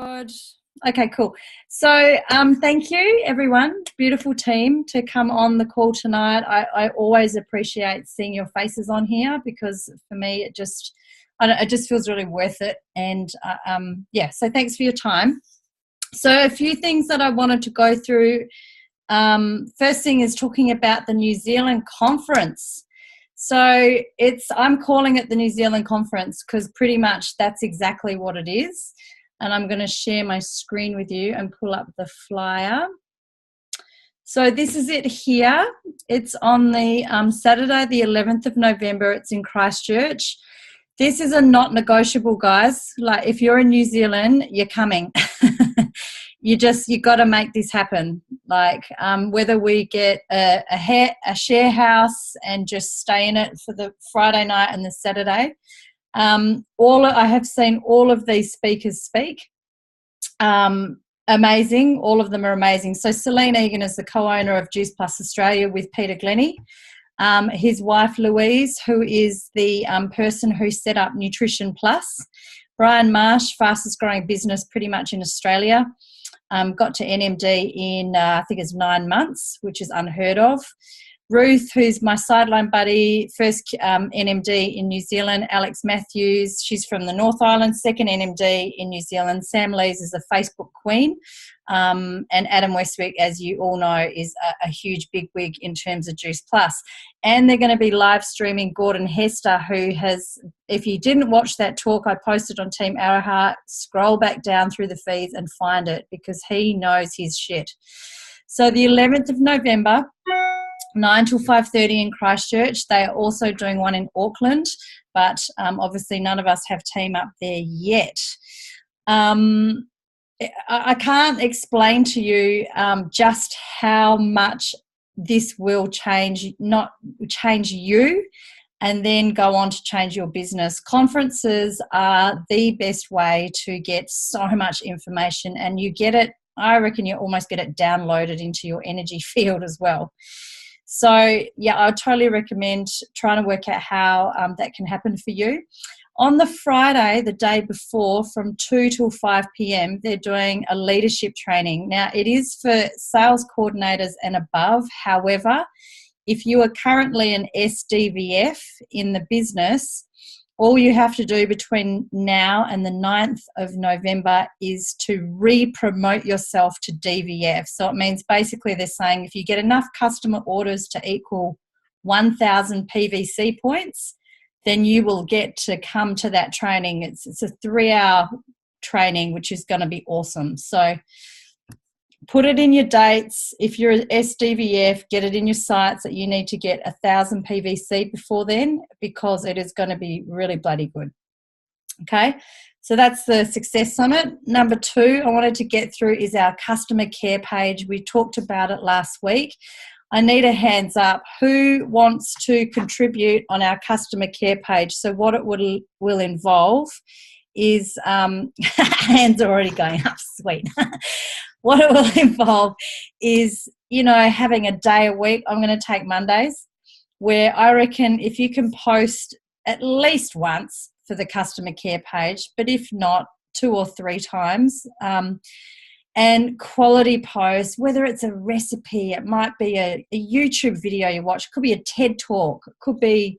Good. Okay, cool. So thank you, everyone. Beautiful team to come on the call tonight. I always appreciate seeing your faces on here because for me it just feels really worth it. And so thanks for your time. So a few things that I wanted to go through. First thing is talking about the New Zealand conference. So I'm calling it the New Zealand conference because pretty much that's exactly what it is. And I'm going to share my screen with you and pull up the flyer. So this is it here. It's on the Saturday, the 11th of November. It's in Christchurch. This is a not negotiable, guys. Like if you're in New Zealand, you're coming. you got to make this happen. Like whether we get a share house and just stay in it for the Friday night and the Saturday. I have seen all of these speakers speak. Amazing. All of them are amazing. So Celine Egan is the co-owner of Juice Plus Australia with Peter Glennie. His wife Louise, who is the person who set up Nutrition Plus. Brian Marsh, fastest growing business pretty much in Australia. Got to NMD in, I think it's 9 months, which is unheard of. Ruth, who's my sideline buddy, first NMD in New Zealand. Alex Matthews, she's from the North Island, second NMD in New Zealand. Sam Lees is the Facebook queen. And Adam Westwick, as you all know, is a huge bigwig in terms of Juice Plus. And they're going to be live streaming Gordon Hester, who has, if you didn't watch that talk I posted on Team Arrowheart, scroll back down through the feeds and find it because he knows his shit. So the 11th of November, 9 till 5:30 in Christchurch. They are also doing one in Auckland, but obviously none of us have team up there yet. I can't explain to you just how much this will change you and then go on to change your business. Conferences are the best way to get so much information, and you get it, I reckon you almost get it downloaded into your energy field as well. So, yeah, I would totally recommend trying to work out how that can happen for you. On the Friday, the day before, from 2 till 5 p.m., they're doing a leadership training. Now, it is for sales coordinators and above. However, if you are currently an SDVF in the business, all you have to do between now and the 9th of November is to re-promote yourself to DVF. So it means basically they're saying if you get enough customer orders to equal 1,000 PVC points, then you will get to come to that training. It's a 3-hour training, which is going to be awesome. So put it in your dates. If you're an SDVF, get it in your sights that you need to get 1,000 PVC before then, because it is going to be really bloody good. Okay, so that's the Success Summit. Number 2 I wanted to get through is our customer care page. We talked about it last week. I need a hands up. Who wants to contribute on our customer care page? So what it will involve is, hands are already going up, sweet. What it will involve is, having a day a week. I'm going to take Mondays, where I reckon if you can post at least once for the customer care page, but if not, 2 or 3 times, and quality posts, whether it's a recipe, it might be a YouTube video you watch, it could be a TED talk, it could be,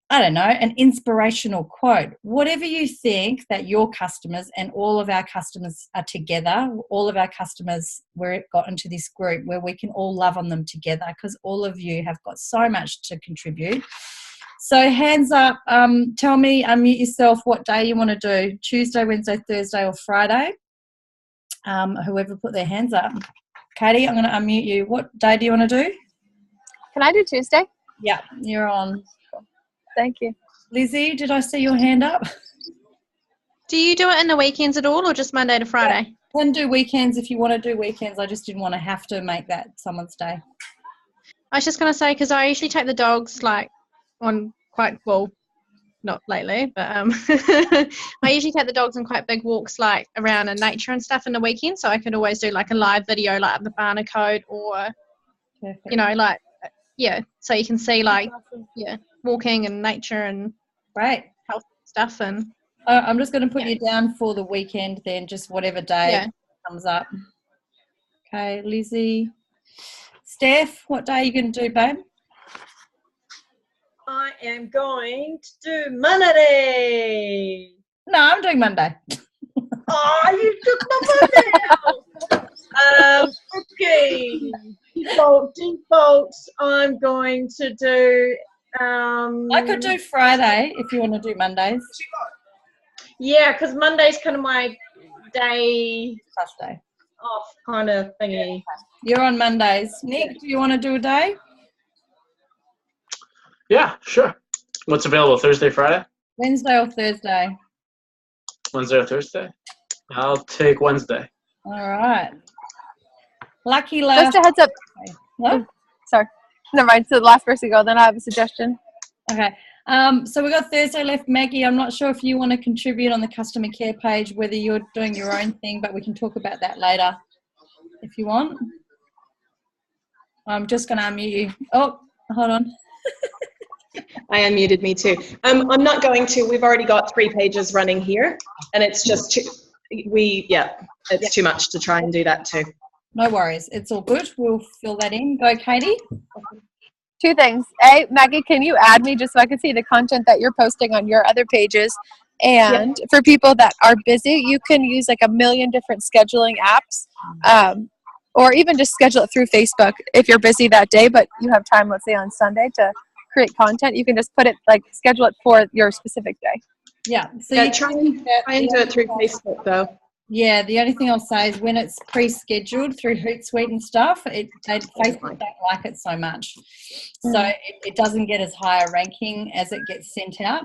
I don't know, an inspirational quote. Whatever you think that your customers and all of our customers are together, all of our customers, we've got into this group where we can all love on them together because all of you have got so much to contribute. So hands up, tell me, unmute yourself, what day you want to do, Tuesday, Wednesday, Thursday or Friday. Whoever put their hands up. Katie, I'm going to unmute you. What day do you want to do? Can I do Tuesday? Yeah, you're on. Thank you. Lizzie, did I see your hand up? Do you do it in the weekends at all or just Monday to Friday? Yeah, can do weekends if you want to do weekends. I just didn't want to have to make that someone's day. I was just going to say, because I usually take the dogs on quite, well, not lately, but I usually take the dogs on quite big walks around in nature and stuff in the weekend, so I could always do a live video up the Barnacote or, perfect. So you can see walking and nature and right health stuff. And I'm just going to put you down for the weekend then, just whatever day comes up. Okay, Lizzie. Steph, what day are you going to do, babe? I am going to do Monday. No, I'm doing Monday. Oh, you took my Monday out. Okay. Default, I'm going to do... I could do Friday if you want to do Mondays. Yeah, because Monday's kind of my day Saturday. off kind of thingy. You're on Mondays. Nick, do you want to do a day? Yeah, sure. What's available? Thursday, Friday? Wednesday or Thursday? Wednesday or Thursday? I'll take Wednesday. All right. Lucky last. Just a heads up. What? Sorry. Never mind. So the last person to go, then I have a suggestion. Okay. So we've got Thursday left. Maggie, I'm not sure if you want to contribute on the customer care page, whether you're doing your own thing, but we can talk about that later if you want. I'm just going to unmute you. Oh, hold on. I unmuted me too. I'm not going to. We've already got 3 pages running here, and it's just too, it's too much to try and do that too. No worries. It's all good. We'll fill that in. Go, Katie. 2 things. A, Maggie, can you add me just so I can see the content that you're posting on your other pages? And for people that are busy, you can use like a million different scheduling apps, or even just schedule it through Facebook if you're busy that day, but you have time, let's say on Sunday, to create content. You can just put it, like, schedule it for your specific day. Yeah. So Yeah, you try and do it through Facebook though. Yeah, the only thing I'll say is when it's pre-scheduled through Hootsuite and stuff, Facebook don't like it so much. So it doesn't get as high a ranking as it gets sent out.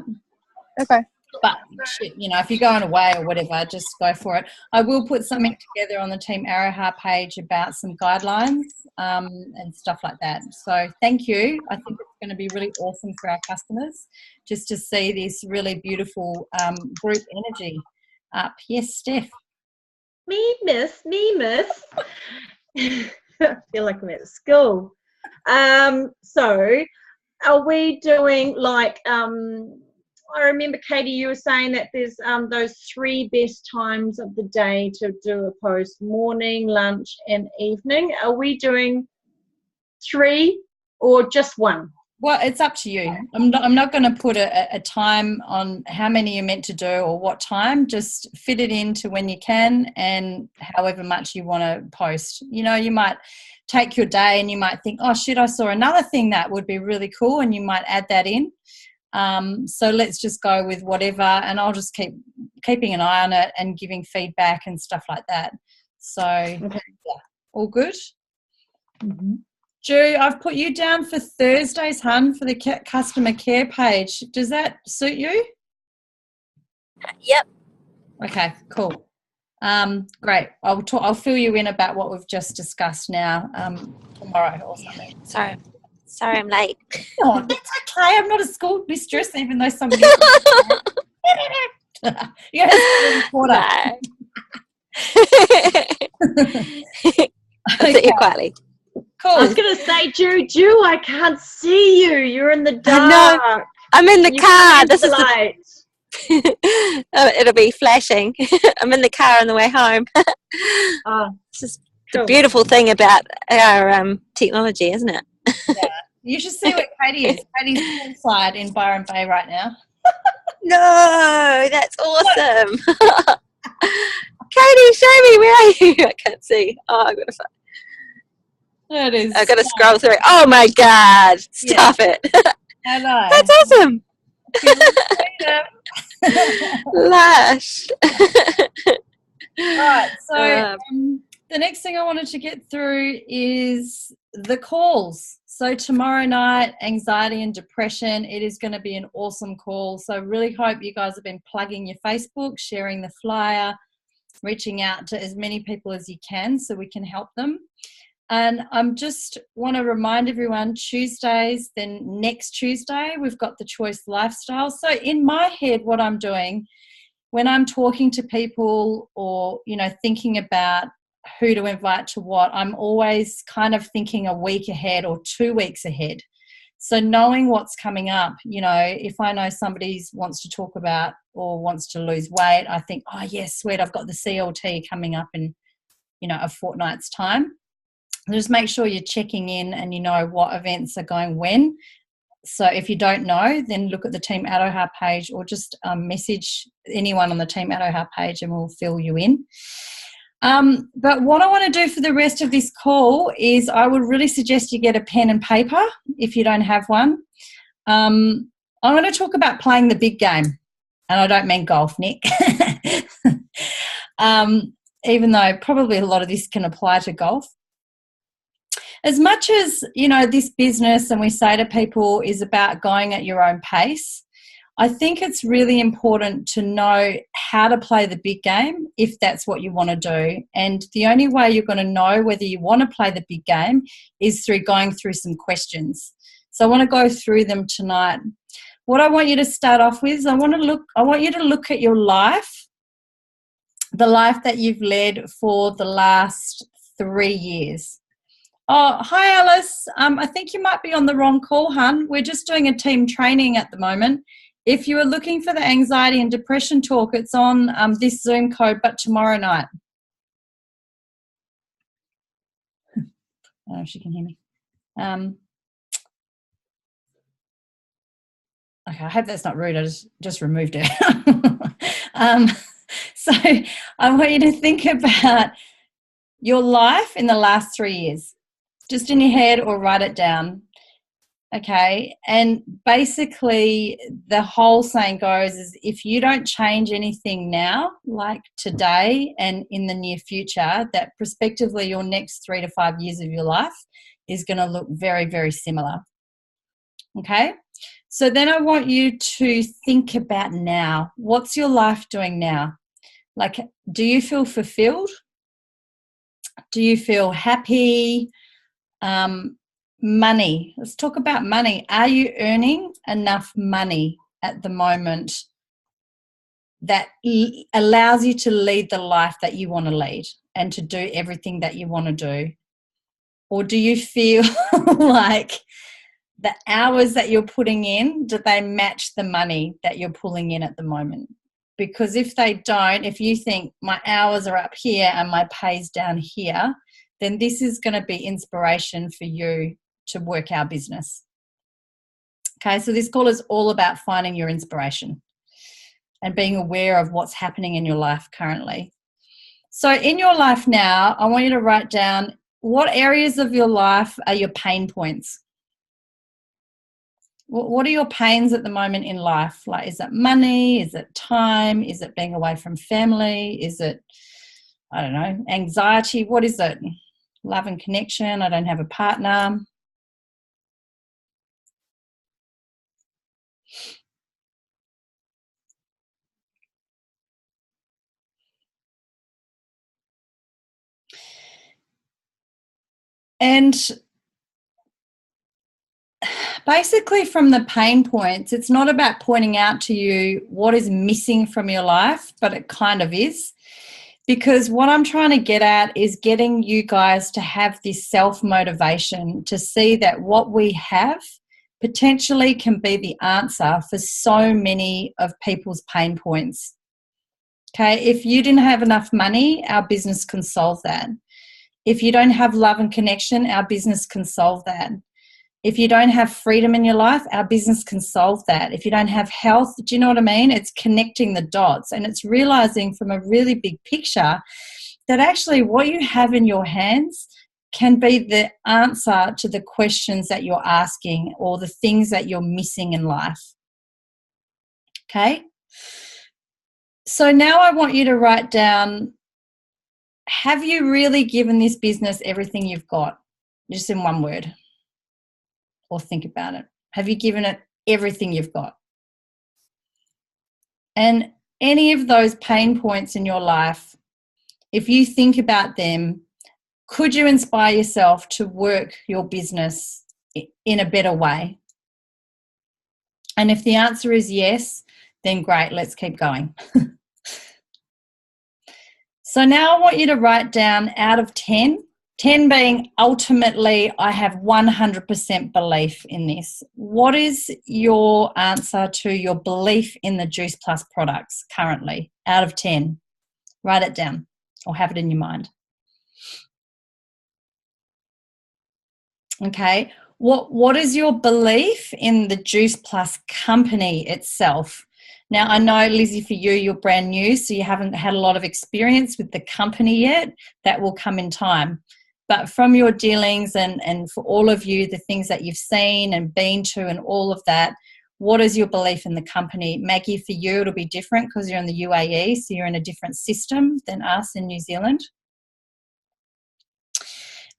Okay. But, if you're going away or whatever, just go for it. I will put something together on the Team Araha page about some guidelines and stuff like that. So thank you. I think it's going to be really awesome for our customers just to see this really beautiful group energy up. Yes, Steph. Me miss. I feel like I'm at school. So are we doing like I remember, Katie, you were saying that there's those 3 best times of the day to do a post: morning, lunch, and evening. Are we doing 3 or just 1? Well, it's up to you. I'm not going to put a time on how many you're meant to do or what time. Just fit it into when you can and however much you want to post. You might take your day and you might think, oh, shit, I saw another thing that would be really cool, and you might add that in. So let's just go with whatever, and I'll just keeping an eye on it and giving feedback and stuff like that. So, yeah, all good. Mm-hmm. Ju, I've put you down for Thursdays, hun, for the customer care page. Does that suit you? Yep. Okay, cool. Great. I'll fill you in about what we've just discussed now tomorrow or something. Sorry, I'm late. Oh, that's okay. I'm not a school mistress, even though somebody. You're a reporter. I'll sit here quietly. Cool. I was going to say, Ju, I can't see you. You're in the dark. No, I'm in the car. This is light. It'll be flashing. I'm in the car on the way home. This is the beautiful thing about our technology, isn't it? Yeah. You should see what Katie is. Katie's inside in Byron Bay right now. No, that's awesome. Katie, show me, where are you? I can't see. Oh, I've got to find. It is. I've got to scroll through. Oh my God! Stop it. Hello. That's awesome. Lush. Right. So the next thing I wanted to get through is the calls. So tomorrow night, anxiety and depression. It is going to be an awesome call. So I really hope you guys have been plugging your Facebook, sharing the flyer, reaching out to as many people as you can so we can help them. And I'm just want to remind everyone, Tuesdays, then next Tuesday, we've got the Choice Lifestyle. So in my head, what I'm doing when I'm talking to people or, thinking about who to invite to what, I'm always kind of thinking a week ahead or 2 weeks ahead. So knowing what's coming up, you know, if I know somebody wants to talk about or wants to lose weight, I think, oh yes, sweet, I've got the CLT coming up in, you know, a fortnight's time. Just make sure you're checking in and you know what events are going when. So if you don't know, then look at the Team Aroha page, or just message anyone on the Team Aroha page and we'll fill you in. But what I want to do for the rest of this call is I would really suggest you get a pen and paper if you don't have one. I'm going to talk about playing the big game, and I don't mean golf, Nick. Even though probably a lot of this can apply to golf. As much as, you know, this business, and we say to people, is about going at your own pace, I think it's really important to know how to play the big game if that's what you want to do. And the only way you're going to know whether you want to play the big game is through going through some questions. So I want to go through them tonight. What I want you to start off with is I want you to look at your life, the life that you've led for the last 3 years. Oh, hi, Alice. I think you might be on the wrong call, hun. We're just doing a team training at the moment. If you are looking for the anxiety and depression talk, it's on this Zoom code, but tomorrow night. I don't know if she can hear me. Okay, I hope that's not rude. I just removed it. So I want you to think about your life in the last 3 years. Just in your head or write it down, okay? And basically the whole saying goes is if you don't change anything now, like today and in the near future, that prospectively your next 3 to 5 years of your life is going to look very, very similar, okay? So then I want you to think about now. What's your life doing now? Like, do you feel fulfilled? Do you feel happy? Money. Let's talk about money. Are you earning enough money at the moment that allows you to lead the life that you want to lead and to do everything that you want to do? Or do you feel like the hours that you're putting in, do they match the money that you're pulling in at the moment? Because if they don't, if you think my hours are up here and my pay's down here, then this is going to be inspiration for you to work our business. Okay, so this call is all about finding your inspiration and being aware of what's happening in your life currently. So in your life now, I want you to write down what areas of your life are your pain points. What are your pains at the moment in life? Like, is it money? Is it time? Is it being away from family? Is it, I don't know, anxiety? What is it? Love and connection. I don't have a partner. And basically from the pain points, it's not about pointing out to you what is missing from your life, but it kind of is. Because what I'm trying to get at is getting you guys to have this self-motivation to see that what we have potentially can be the answer for so many of people's pain points. Okay, if you didn't have enough money, our business can solve that. If you don't have love and connection, our business can solve that. If you don't have freedom in your life, our business can solve that. If you don't have health, do you know what I mean? It's connecting the dots, and it's realizing from a really big picture that actually what you have in your hands can be the answer to the questions that you're asking or the things that you're missing in life. Okay? So now I want you to write down, have you really given this business everything you've got? Just in one word. Or think about it. Have you given it everything you've got? And any of those pain points in your life, if you think about them, could you inspire yourself to work your business in a better way? And if the answer is yes, then great, let's keep going. So now I want you to write down out of 10, 10 being ultimately, I have 100% belief in this. What is your answer to your belief in the Juice Plus products currently out of 10? Write it down or have it in your mind. Okay. What is your belief in the Juice Plus company itself? Now, I know, Lizzie, for you, you're brand new, so you haven't had a lot of experience with the company yet. That will come in time. But from your dealings and for all of you, the things that you've seen and been to and all of that, what is your belief in the company? Maggie, for you, it'll be different because you're in the UAE, so you're in a different system than us in New Zealand.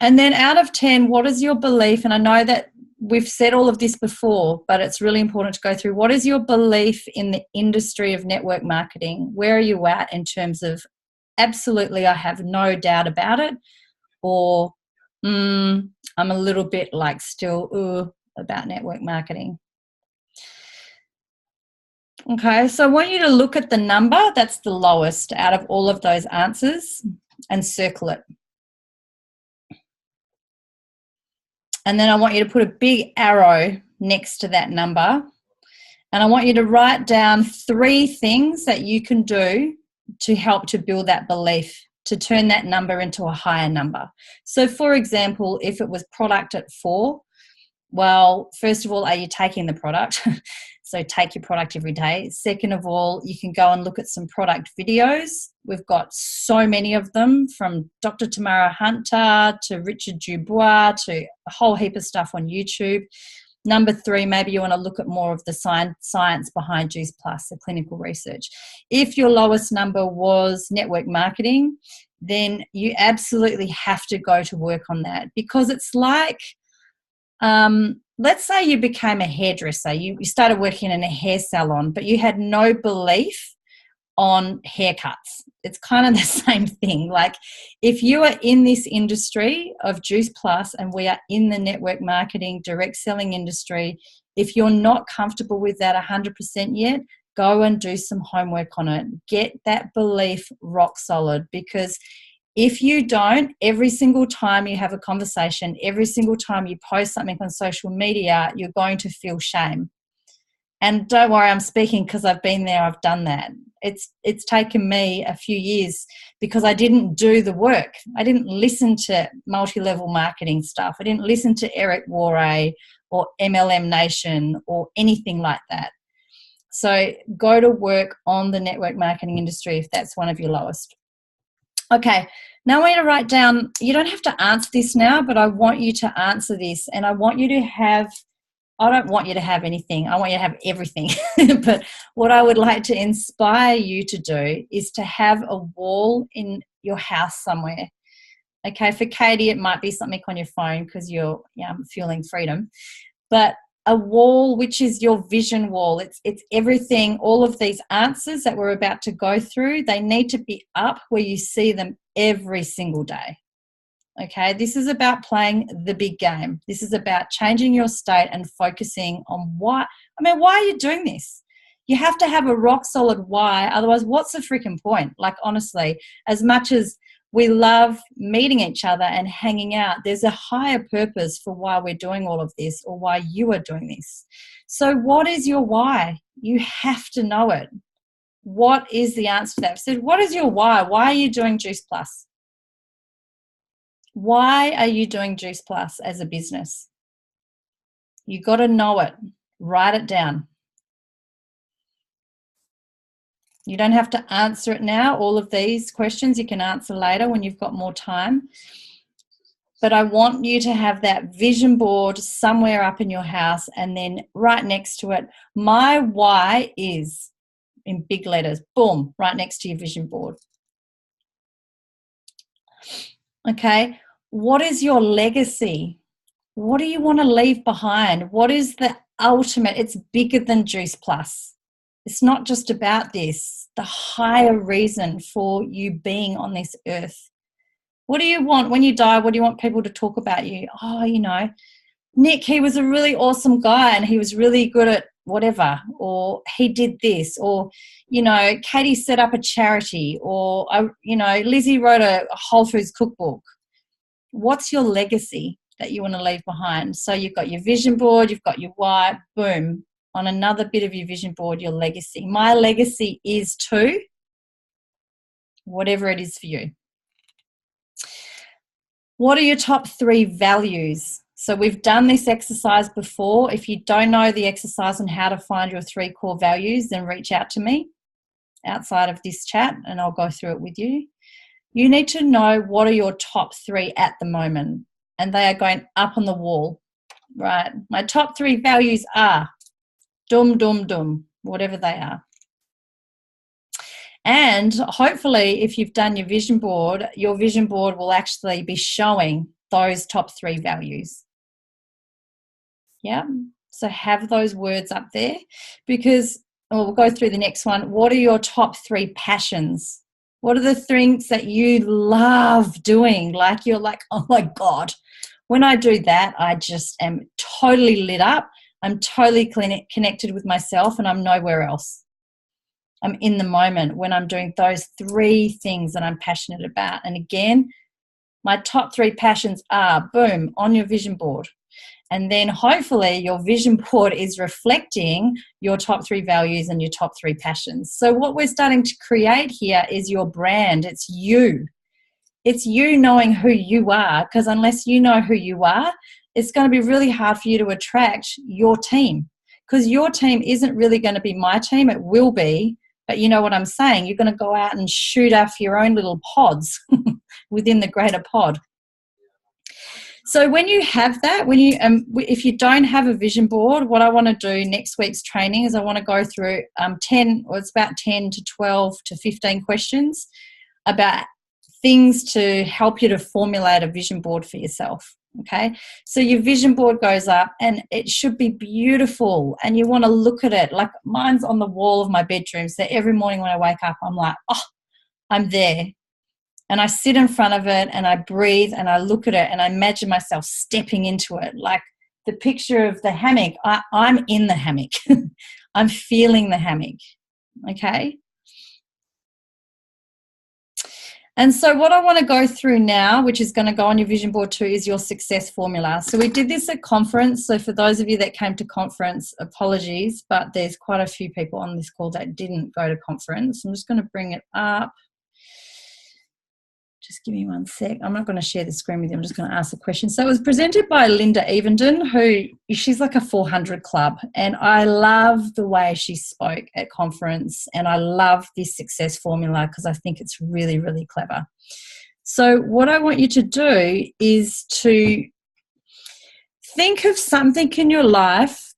And then out of 10, what is your belief? And I know that we've said all of this before, but it's really important to go through. What is your belief in the industry of network marketing? Where are you at in terms of absolutely, I have no doubt about it, or I'm a little bit like still about network marketing? Okay, so I want you to look at the number that's the lowest out of all of those answers and circle it. And then I want you to put a big arrow next to that number. And I want you to write down 3 things that you can do to help to build that belief, to turn that number into a higher number. So, for example, if it was product at 4, well, first of all, are you taking the product? So take your product every day. Second of all, you can go and look at some product videos. We've got so many of them, from Dr. Tamara Hunter to Richard Dubois to a whole heap of stuff on YouTube. Number 3, maybe you want to look at more of the science behind Juice Plus, the clinical research. If your lowest number was network marketing, then you absolutely have to go to work on that, because it's like, let's say you became a hairdresser. You started working in a hair salon, but you had no belief on haircuts. It's kind of the same thing. Like, if you are in this industry of Juice Plus and we are in the network marketing, direct selling industry, if you're not comfortable with that 100% yet, go and do some homework on it. Get that belief rock solid, because if you don't, every single time you have a conversation, every single time you post something on social media, you're going to feel shame. And don't worry, I'm speaking because I've been there, I've done that. It's taken me a few years because I didn't do the work. I didn't listen to multi-level marketing stuff. I didn't listen to Eric Worre or MLM Nation or anything like that. So go to work on the network marketing industry if that's one of your lowest. Okay, now I want you to write down, you don't have to answer this now, but I want you to answer this, and I want you to have, I don't want you to have anything, I want you to have everything. But what I would like to inspire you to do is to have a wall in your house somewhere. Okay, for Katie, it might be something on your phone because you're feeling freedom. But a wall which is your vision wall. It's everything, all of these answers that we're about to go through, they need to be up where you see them every single day. Okay, this is about playing the big game. This is about changing your state and focusing on why are you doing this? You have to have a rock solid why, otherwise what's the freaking point? Like, honestly, as much as we love meeting each other and hanging out, there's a higher purpose for why we're doing all of this, or why you are doing this. So what is your why? You have to know it. What is the answer to that? So what is your why? Why are you doing Juice Plus? Why are you doing Juice Plus as a business? You got to know it. Write it down. You don't have to answer it now. All of these questions you can answer later when you've got more time. But I want you to have that vision board somewhere up in your house, and then right next to it, my why is, in big letters, boom, right next to your vision board. Okay, what is your legacy? What do you want to leave behind? What is the ultimate? It's bigger than Juice Plus. It's not just about this, the higher reason for you being on this earth. What do you want when you die? What do you want people to talk about you? Oh, Nick, he was a really awesome guy and he was really good at whatever, or he did this, or, Katie set up a charity, or, Lizzie wrote a Whole Foods cookbook. What's your legacy that you want to leave behind? So you've got your vision board, you've got your why, boom. On another bit of your vision board, your legacy. My legacy is to whatever it is for you. What are your top 3 values? So we've done this exercise before. If you don't know the exercise on how to find your 3 core values, then reach out to me outside of this chat and I'll go through it with you. You need to know what are your top 3 at the moment, and they are going up on the wall, right? My top 3 values are dum, whatever they are. And hopefully, if you've done your vision board will actually be showing those top 3 values. Yeah, so have those words up there, because we'll go through the next one. What are your top 3 passions? What are the things that you love doing? Like you're like, oh my God, when I do that, I just am totally lit up. I'm totally connected with myself and I'm nowhere else. I'm in the moment when I'm doing those 3 things that I'm passionate about. And again, my top 3 passions are, boom, on your vision board. And then hopefully your vision board is reflecting your top 3 values and your top 3 passions. So what we're starting to create here is your brand. It's you. It's you knowing who you are, because unless you know who you are, it's going to be really hard for you to attract your team, because your team isn't really going to be my team. It will be, but you know what I'm saying. You're going to go out and shoot off your own little pods within the greater pod. So when you have that, if you don't have a vision board, what I want to do next week's training is I want to go through 10 to 12 to 15 questions about things to help you to formulate a vision board for yourself. Okay, so your vision board goes up and it should be beautiful, and you want to look at it. Like mine's on the wall of my bedroom, so every morning when I wake up, I'm like, oh, I'm there. And I sit in front of it and I breathe and I look at it and I imagine myself stepping into it. Like the picture of the hammock, I'm in the hammock. I'm feeling the hammock, okay? And so what I want to go through now, which is going to go on your vision board too, is your success formula. So we did this at conference. So for those of you that came to conference, apologies, but there's quite a few people on this call that didn't go to conference. I'm just going to bring it up. Just give me one sec. I'm not going to share the screen with you. I'm just going to ask the question. So it was presented by Linda Evenden, she's like a 400 club. And I love the way she spoke at conference. And I love this success formula because I think it's really, really clever. So what I want you to do is to think of something in your life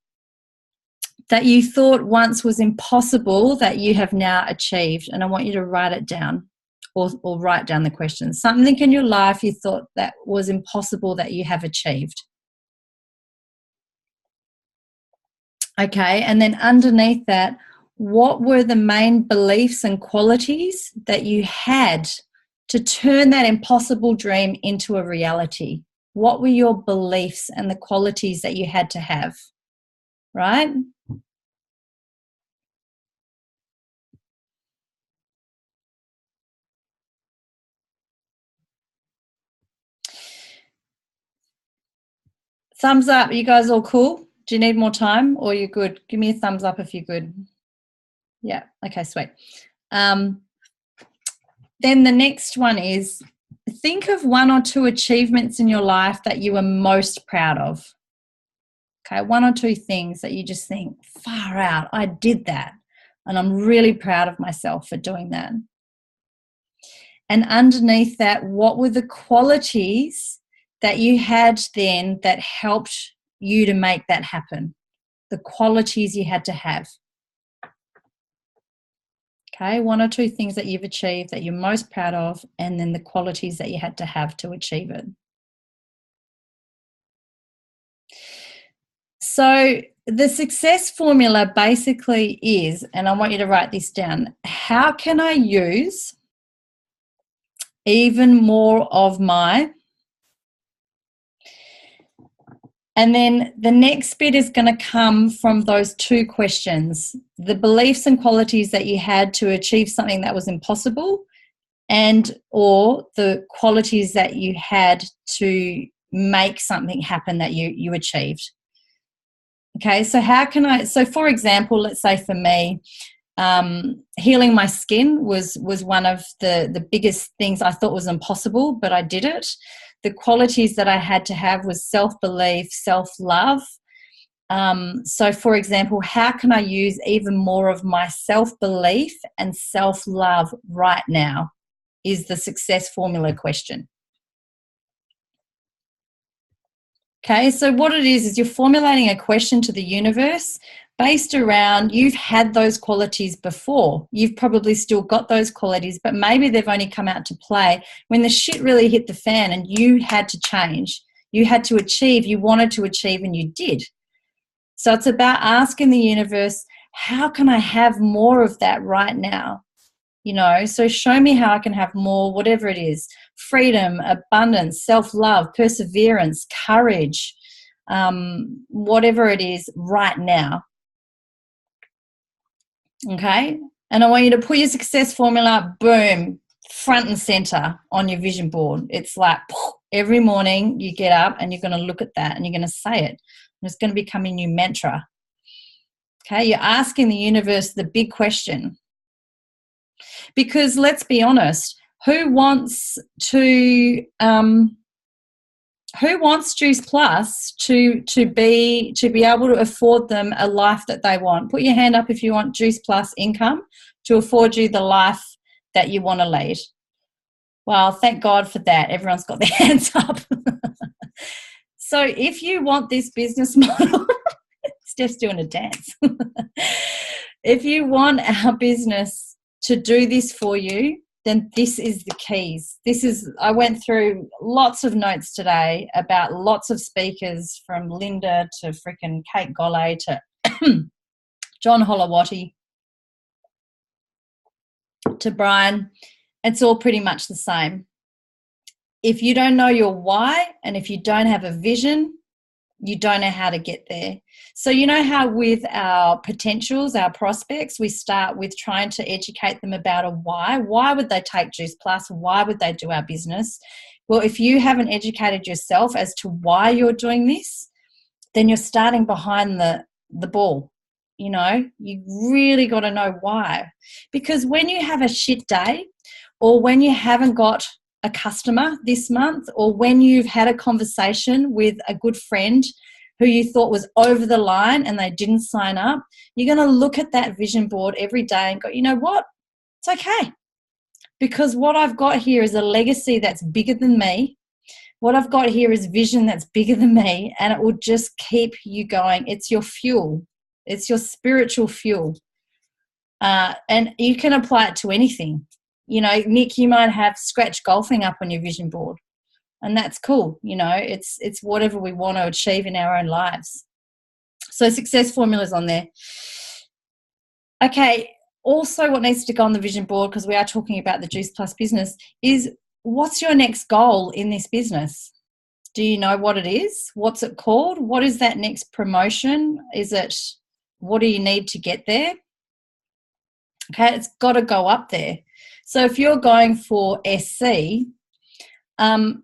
that you thought once was impossible that you have now achieved. And I want you to write it down. Or write down the question. Something in your life you thought that was impossible that you have achieved. Okay, and then underneath that, what were the main beliefs and qualities that you had to turn that impossible dream into a reality? What were your beliefs and the qualities that you had to have, right? Thumbs up. You guys all cool? Do you need more time or you're good? Give me a thumbs up if you're good. Yeah. Okay, sweet. Then the next one is think of 1 or 2 achievements in your life that you are most proud of. Okay, 1 or 2 things that you just think, far out, I did that. And I'm really proud of myself for doing that. And underneath that, what were the qualities that you had then that helped you to make that happen? The qualities you had to have. Okay, 1 or 2 things that you've achieved that you're most proud of, and then the qualities that you had to have to achieve it. So the success formula basically is, and I want you to write this down, how can I use even more of my... And then the next bit is going to come from those 2 questions. The beliefs and qualities that you had to achieve something that was impossible, and or the qualities that you had to make something happen that you achieved. Okay, so so for example, let's say for me, healing my skin was one of the biggest things I thought was impossible, but I did it. The qualities that I had to have was self-belief, self-love. So for example, how can I use even more of my self-belief and self-love right now is the success formula question. Okay, so what it is you're formulating a question to the universe based around you've had those qualities before. You've probably still got those qualities, but maybe they've only come out to play when the shit really hit the fan and you had to change. You had to achieve, you wanted to achieve, and you did. So it's about asking the universe, how can I have more of that right now? You know, so show me how I can have more, whatever it is. Freedom, abundance, self-love, perseverance, courage, whatever it is right now. Okay? And I want you to put your success formula, boom, front and center on your vision board. It's like every morning you get up and you're going to look at that and you're going to say it. And it's going to become a new mantra. Okay? You're asking the universe the big question. Because let's be honest, who wants Juice Plus to be able to afford them a life that they want? Put your hand up if you want Juice Plus income to afford you the life that you want to lead. Well, thank God for that. Everyone's got their hands up. So if you want this business model, Steph's doing a dance. If you want our business to do this for you, then this is the keys. I went through lots of notes today about lots of speakers, from Linda to frickin' Kate Golle to John Holowati to Brian. It's all pretty much the same. If you don't know your why and if you don't have a vision, you don't know how to get there. So you know how with our potentials, our prospects, we start with trying to educate them about a why. Why would they take Juice Plus? Why would they do our business? Well, if you haven't educated yourself as to why you're doing this, then you're starting behind the ball. You know, you really got to know why. Because when you have a shit day, or when you haven't got a customer this month, or when you've had a conversation with a good friend who you thought was over the line and they didn't sign up, you're going to look at that vision board every day and go, you know what? It's okay. Because what I've got here is a legacy that's bigger than me. What I've got here is vision that's bigger than me, and it will just keep you going. It's your fuel. It's your spiritual fuel. And you can apply it to anything. You know, Nick, you might have scratch golfing up on your vision board, and that's cool. You know, it's whatever we want to achieve in our own lives. So success formulas on there. Okay, also what needs to go on the vision board, because we are talking about the Juice Plus business, is what's your next goal in this business? Do you know what it is? What's it called? What is that next promotion? What do you need to get there? Okay, it's got to go up there. So if you're going for SC,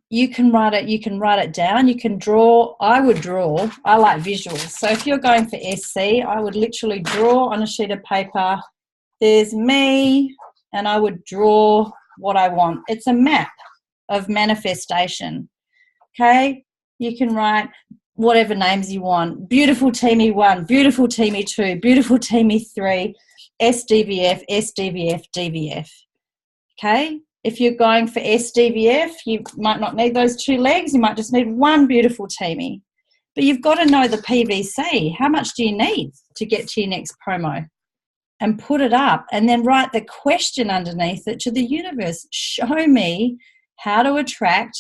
you can write it down. You can draw. I like visuals. So if you're going for SC, I would literally draw on a sheet of paper, there's me, and I would draw what I want. It's a map of manifestation. Okay, you can write whatever names you want. Beautiful Teamy 1, Beautiful Teamy 2, Beautiful Teamy 3, SDVF, SDVF, DVF. Okay, if you're going for SDVF, you might not need those 2 legs. You might just need 1 beautiful teamy. But you've got to know the PVC. How much do you need to get to your next promo? And put it up, and then write the question underneath it to the universe. Show me how to attract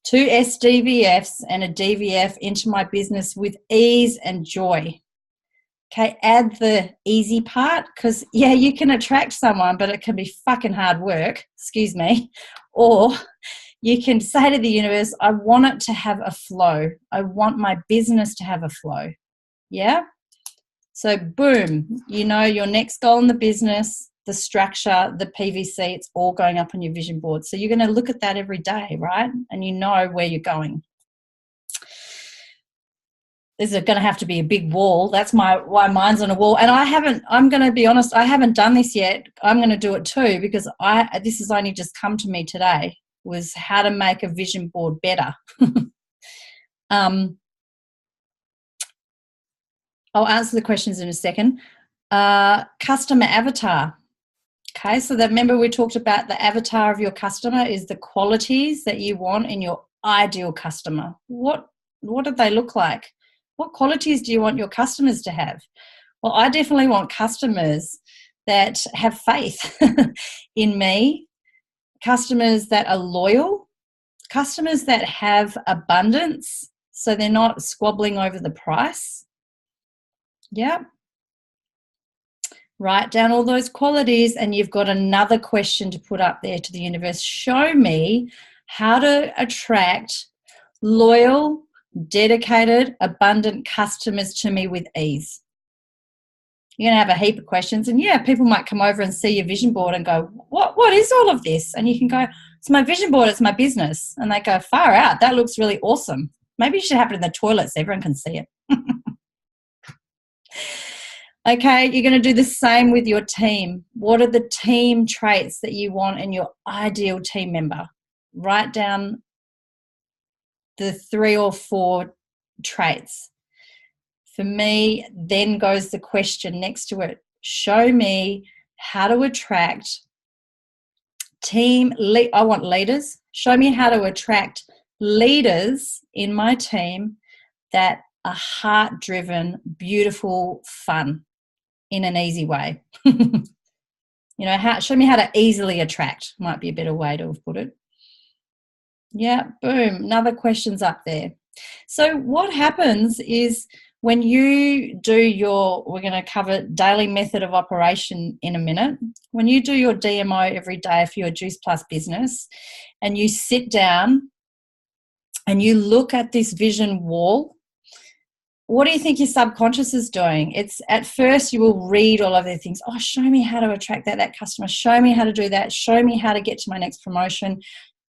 2 SDVFs and a DVF into my business with ease and joy. Okay, add the easy part, because, yeah, you can attract someone, but it can be fucking hard work, excuse me. Or you can say to the universe, I want it to have a flow. I want my business to have a flow. Yeah? So, boom, you know your next goal in the business, the structure, the PVC, it's all going up on your vision board. So you're going to look at that every day, right? And you know where you're going. There's going to have to be a big wall. That's why mine's on a wall. And I'm going to be honest, I haven't done this yet. I'm going to do it too, because this has only just come to me today, was how to make a vision board better. I'll answer the questions in a second. Customer avatar. Okay, so remember we talked about the avatar of your customer is the qualities that you want in your ideal customer. What do they look like? What qualities do you want your customers to have? Well, I definitely want customers that have faith in me, customers that are loyal, customers that have abundance, so they're not squabbling over the price. Yeah. Write down all those qualities, and you've got another question to put up there to the universe. Show me how to attract loyal, dedicated, abundant customers to me with ease. You're going to have a heap of questions, and yeah, people might come over and see your vision board and go, what is all of this? And you can go, it's my vision board, it's my business. And they go, far out, that looks really awesome. Maybe you should have it in the toilet so everyone can see it. Okay, you're going to do the same with your team. What are the team traits that you want in your ideal team member? Write down the 3 or 4 traits. For me, then goes the question next to it. Show me how to attract I want leaders. Show me how to attract leaders in my team that are heart-driven, beautiful, fun in an easy way. Show me how to easily attract, might be a better way to have put it. Yeah, boom, another question's up there. So what happens is when you do we're going to cover daily method of operation in a minute. When you do your DMO every day for your Juice Plus business, and you sit down and you look at this vision wall, what do you think your subconscious is doing? It's at first you will read all of the things. Oh, show me how to attract that customer. Show me how to do that. Show me how to get to my next promotion.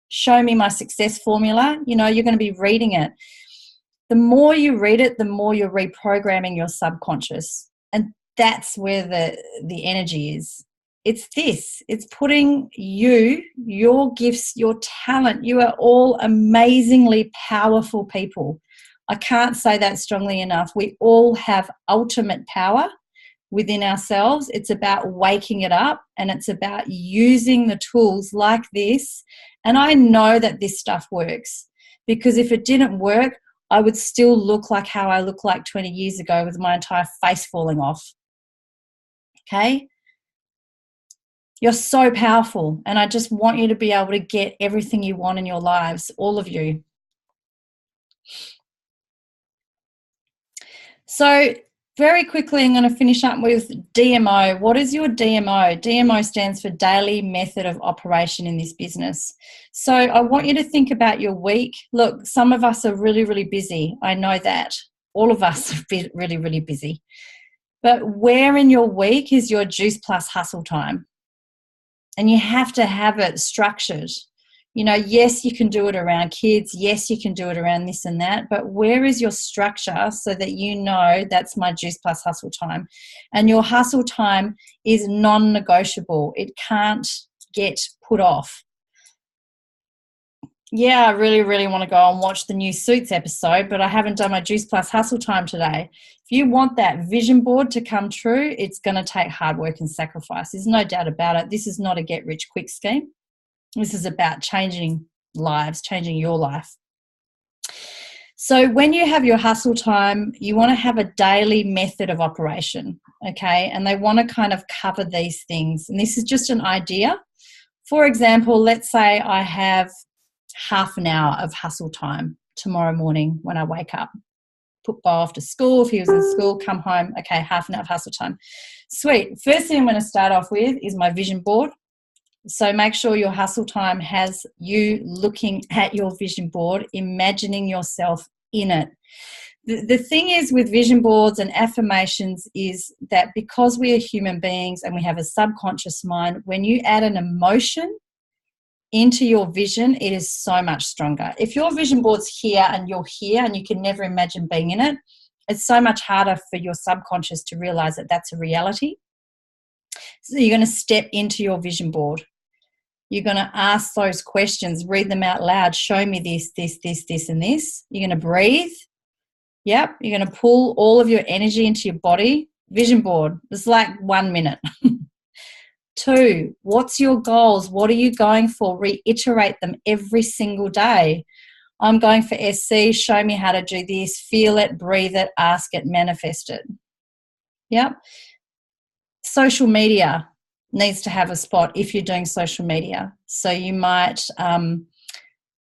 Show me my success formula. You're going to be reading it. The more you read it, the more you're reprogramming your subconscious. And that's where the energy is. It's this. It's putting your gifts, your talent. You are all amazingly powerful people. I can't say that strongly enough. We all have ultimate power within ourselves. It's about waking it up, and it's about using the tools like this. And I know that this stuff works, because if it didn't work, I would still look like how I looked like 20 years ago with my entire face falling off. Okay? You're so powerful, and I just want you to be able to get everything you want in your lives, all of you. So very quickly, I'm going to finish up with DMO. What is your DMO? DMO stands for Daily Method of Operation in this business. So I want you to think about your week. Look, some of us are really, really busy. I know that. All of us are really, really busy. But where in your week is your Juice Plus hustle time? And you have to have it structured. Yes, you can do it around kids. Yes, you can do it around this and that. But where is your structure so that you know that's my Juice Plus hustle time? And your hustle time is non-negotiable. It can't get put off. Yeah, I really, really want to go and watch the new Suits episode, but I haven't done my Juice Plus hustle time today. If you want that vision board to come true, it's going to take hard work and sacrifice. There's no doubt about it. This is not a get-rich-quick scheme. This is about changing lives, changing your life. So when you have your hustle time, you want to have a daily method of operation, okay? And they want to kind of cover these things. And this is just an idea. For example, let's say I have half an hour of hustle time tomorrow morning when I wake up. Put Bo off to school. If he was in school, come home. Okay, half an hour of hustle time. Sweet. First thing I'm going to start off with is my vision board. So make sure your hustle time has you looking at your vision board, imagining yourself in it. the thing is with vision boards and affirmations is that because we are human beings and we have a subconscious mind, when you add an emotion into your vision, it is so much stronger. If your vision board's here and you're here and you can never imagine being in it, it's so much harder for your subconscious to realize that that's a reality. So you're going to step into your vision board. You're going to ask those questions, read them out loud. Show me this, this, this, this, and this. You're going to breathe. Yep. You're going to pull all of your energy into your body. Vision board. It's like 1 minute. 2, what's your goals? What are you going for? Reiterate them every single day. I'm going for SC. Show me how to do this. Feel it, breathe it, ask it, manifest it. Yep. Social media needs to have a spot if you're doing social media. So you might,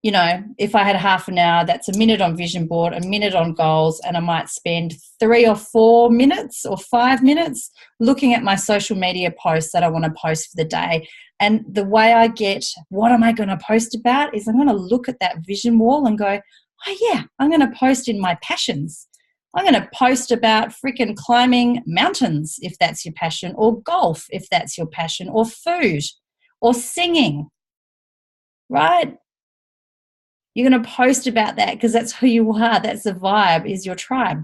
you know, if I had half an hour, that's a minute on vision board, a minute on goals, and I might spend 3 or 4 minutes or 5 minutes looking at my social media posts that I want to post for the day. And the way I get what am I going to post about is I'm going to look at that vision wall and go, oh yeah, I'm going to post in my passions. I'm going to post about freaking climbing mountains if that's your passion, or golf if that's your passion, or food, or singing, right? You're going to post about that because that's who you are. That's the vibe, is your tribe.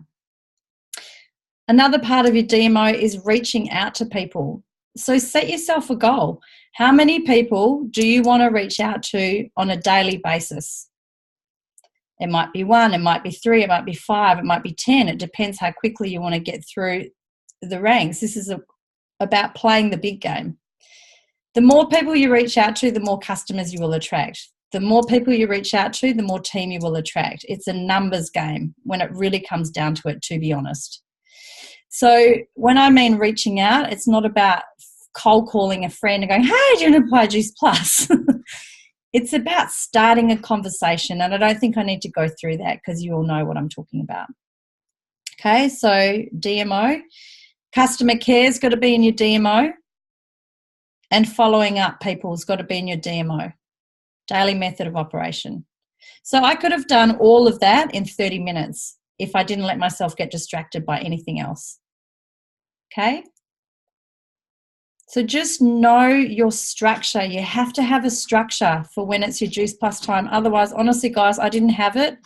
Another part of your DMO is reaching out to people. So set yourself a goal. How many people do you want to reach out to on a daily basis? It might be 1, it might be 3, it might be 5, it might be 10. It depends how quickly you want to get through the ranks. This is about playing the big game. The more people you reach out to, the more customers you will attract. The more people you reach out to, the more team you will attract. It's a numbers game when it really comes down to it, to be honest. So when I mean reaching out, it's not about cold calling a friend and going, hey, do you want to buy Juice Plus? It's about starting a conversation, and I don't think I need to go through that because you all know what I'm talking about. Okay, so DMO. Customer care's got to be in your DMO, and following up people's got to be in your DMO. Daily method of operation. So I could have done all of that in 30 minutes if I didn't let myself get distracted by anything else. Okay? So just know your structure. You have to have a structure for when it's your Juice Plus time. Otherwise, honestly, guys, I didn't have it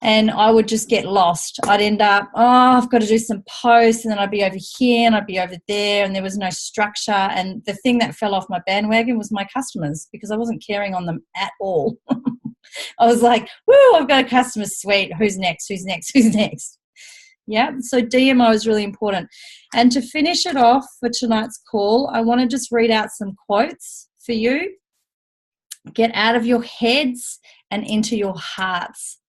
and I would just get lost. I'd end up, I've got to do some posts, and then I'd be over here and I'd be over there, and there was no structure. And the thing that fell off my bandwagon was my customers, because I wasn't caring on them at all. I was like, woo, I've got a customer suite. Who's next? Who's next? Who's next? Yeah, so DMO is really important. And to finish it off for tonight's call, I want to just read out some quotes for you. Get out of your heads and into your hearts.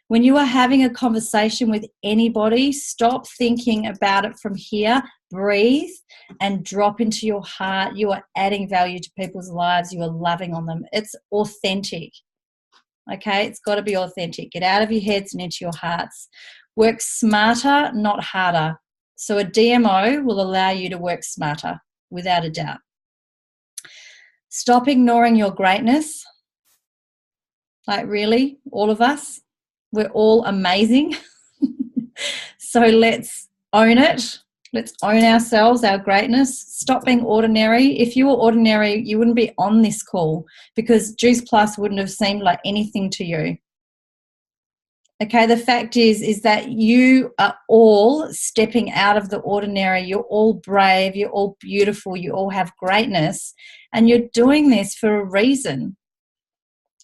When you are having a conversation with anybody, stop thinking about it from here, breathe, and drop into your heart. You are adding value to people's lives. You are loving on them. It's authentic. Okay, it's got to be authentic. Get out of your heads and into your hearts. Work smarter, not harder. So a DMO will allow you to work smarter, without a doubt. Stop ignoring your greatness. Like, really, all of us, we're all amazing. So let's own it. Let's own ourselves, our greatness. Stop being ordinary. If you were ordinary, you wouldn't be on this call, because Juice Plus wouldn't have seemed like anything to you. Okay, the fact is that you are all stepping out of the ordinary. You're all brave. You're all beautiful. You all have greatness. And you're doing this for a reason.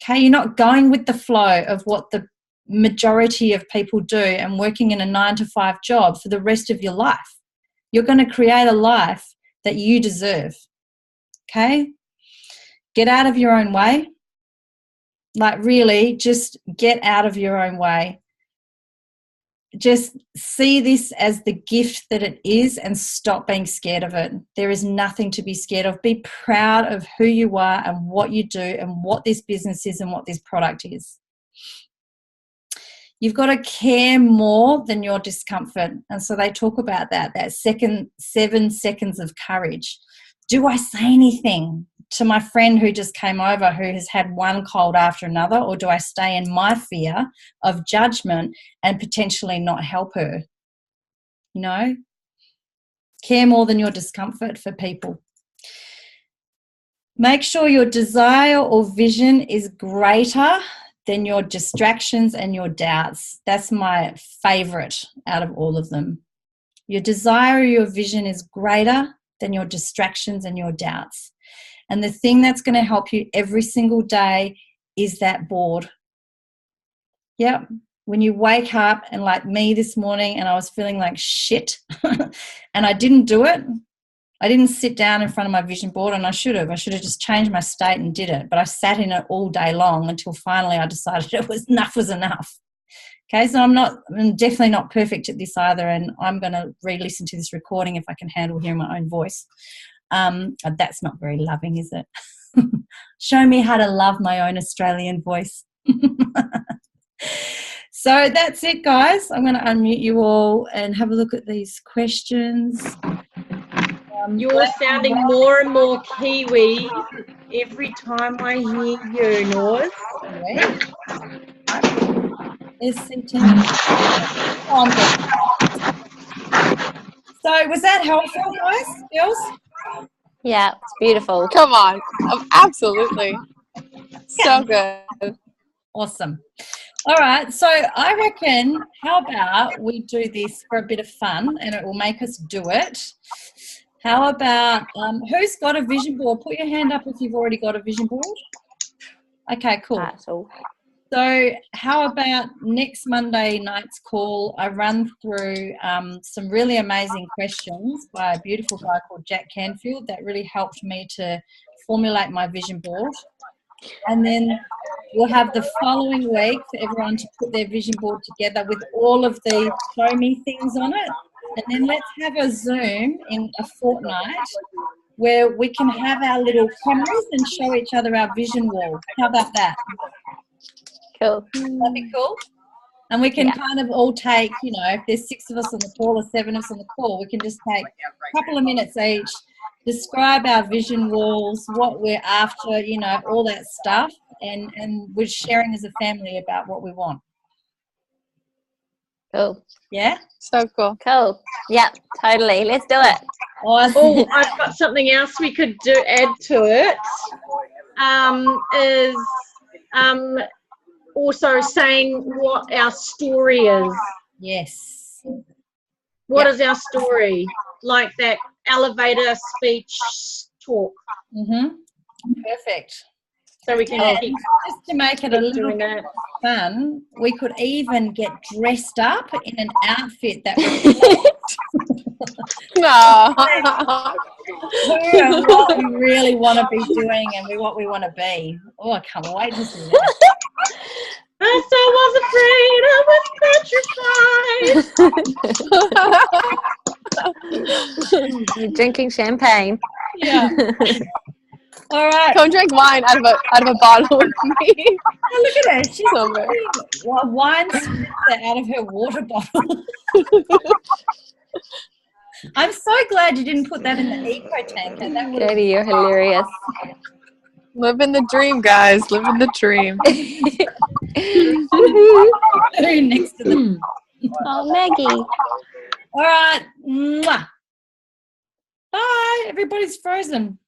Okay, you're not going with the flow of what the majority of people do and working in a 9-to-5 job for the rest of your life. You're going to create a life that you deserve. Okay? Get out of your own way. Like, really, just get out of your own way. Just see this as the gift that it is and stop being scared of it. There is nothing to be scared of. Be proud of who you are and what you do and what this business is and what this product is. You've got to care more than your discomfort. And so they talk about that 7 seconds of courage. Do I say anything? to my friend who just came over, who has had one cold after another, or do I stay in my fear of judgment and potentially not help her? You know, care more than your discomfort for people. Make sure your desire or vision is greater than your distractions and your doubts. That's my favorite out of all of them. Your desire or your vision is greater than your distractions and your doubts. And the thing that's going to help you every single day is that board. Yep. When you wake up, and like me this morning, and I was feeling like shit and I didn't do it. I didn't sit down in front of my vision board, and I should have. I should have just changed my state and did it. But I sat in it all day long until finally I decided enough was enough. Okay, so I'm definitely not perfect at this either, and I'm going to re-listen to this recording if I can handle hearing my own voice. That's not very loving, is it? Show me how to love my own Australian voice. So that's it, guys. I'm going to unmute you all and have a look at these questions. You're sounding more and more Kiwi every time I hear you, Nors. So was that helpful, guys, girls? Yeah, it's beautiful. Come on. Absolutely. So good. Awesome. All right, so I reckon, how about we do this for a bit of fun, and it will make us do it. How about, who's got a vision board? Put your hand up if you've already got a vision board. Okay, cool. So how about next Monday night's call, I run through some really amazing questions by a beautiful guy called Jack Canfield that really helped me to formulate my vision board. And then we'll have the following week for everyone to put their vision board together with all of the show me things on it. And then let's have a Zoom in a fortnight where we can have our little cameras and show each other our vision wall. How about that? Cool. That'd be cool. And we can kind of all take, you know, if there's 6 of us on the call or 7 of us on the call, we can just take a couple of minutes each, describe our vision walls, what we're after, you know, all that stuff. And we're sharing as a family about what we want. Cool. Yeah? So cool. Cool. Yeah, totally. Let's do it. Awesome. Oh, I've got something else we could add to it. Is also saying what our story is. Yes. What is our story? Like that elevator speech talk. Mm-hmm. Perfect. So we can keep just to make it a little bit fun, we could even get dressed up in an outfit that No. what we really want to be doing and what we want to be. Oh, I can't wait to see that. I was afraid, You're drinking champagne. Yeah. All right. Come drink wine out of a bottle with me. Oh, look at her. She's So good. wine spritzer out of her water bottle. I'm so glad you didn't put that in the eco tanker. That would Katie, you're hilarious. Living the dream, guys. Living the dream. next to the. Oh, Maggie. All right. Mwah. Bye. Everybody's frozen.